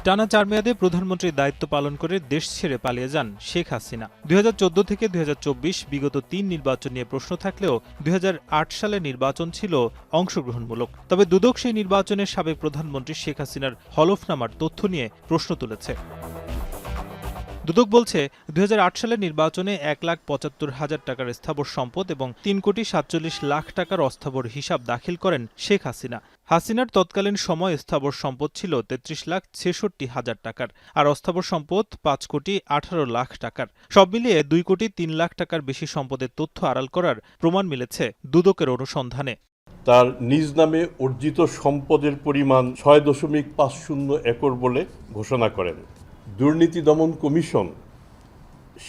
টানা ৪ মেয়াদে প্রধানমন্ত্রীর দায়িত্ব পালন করে দেশ ছেড়ে পালিয়ে যান শেখ হাসিনা। ২০১৪ থেকে ২০২৪ বিগত ৩ নির্বাচন নিয়ে প্রশ্ন থাকলেও ২০০৮ সালের নির্বাচন ছিল অংশগ্রহণমূলক। তবে দুদক সেই নির্বাচনে সাবেক প্রধানমন্ত্রী শেখ হাসিনার হলফনামার তথ্য নিয়ে প্রশ্ন তুলেছে। দুদক বলছে ২০০৮ সালের নির্বাচনে ১,৭৫,০০০ টাকার স্থাবর সম্পদ এবং ৩,৪৭,০০,০০০ টাকার অস্থাবর হিসাব দাখিল করেন শেখ হাসিনা। হাসিনার তৎকালীন সময় স্থাবর সম্পদ ছিল ৩৩,৬৬,০০০ টাকার, আর অস্থাবর সম্পদ ৫,১৮,০০,০০০ টাকার। সব মিলিয়ে ২,০০,০০,০০০ টাকার বেশি সম্পদের তথ্য আড়াল করার প্রমাণ মিলেছে দুদকের অনুসন্ধানে। তার নিজ নামে অর্জিত সম্পদের পরিমাণ ৬.৫০ একর বলে ঘোষণা করেন। দুর্নীতি দমন কমিশন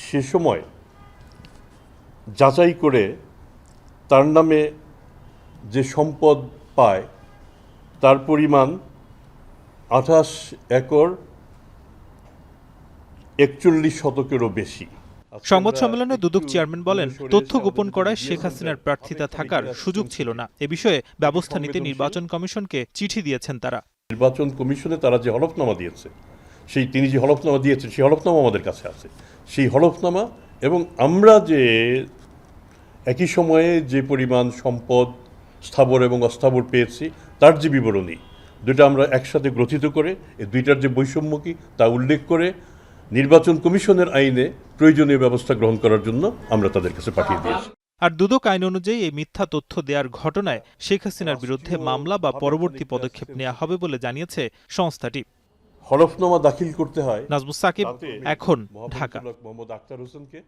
সে সময় যাচাই করে তার নামে যে সম্পদ পায় তার পরিমাণ ২৮ একর ৪১ শতকেরও বেশি। সংবাদ সম্মেলনে দুদক চেয়ারম্যান বলেন, তথ্য গোপন করায় শেখ হাসিনার প্রার্থিতা থাকার সুযোগ ছিল না। এ বিষয়ে ব্যবস্থা নিতে নির্বাচন কমিশনকে চিঠি দিয়েছেন তারা। নির্বাচন কমিশনে তারা যে হলফনামা দিয়েছে, তিনি যে হলফনামা দিয়েছেন সেই হলফনামা আমাদের কাছে আছে। সেই হলফনামা এবং আমরা যে একই সময়ে যে পরিমাণ সম্পদ স্থাবর এবং অস্থাবর পেয়েছি তার যে বিবরণী, দুটো আমরা একসাথে গ্রথিত করে এই দুইটার যে বৈষম্য কি তা উল্লেখ করে নির্বাচন কমিশনের আইনে প্রয়োজনীয় ব্যবস্থা গ্রহণ করার জন্য আমরা তাদের কাছে পাঠিয়ে দিয়েছি। আর দুদক আইন অনুযায়ী এই মিথ্যা তথ্য দেওয়ার ঘটনায় শেখ হাসিনার বিরুদ্ধে মামলা বা পরবর্তী পদক্ষেপ নেওয়া হবে বলে জানিয়েছে সংস্থাটি। হলফনামা দাখিল করতে হয়। নাজমুস সাকিব, এখন, ঢাকা। মোহাম্মদ আখতার হোসেনকে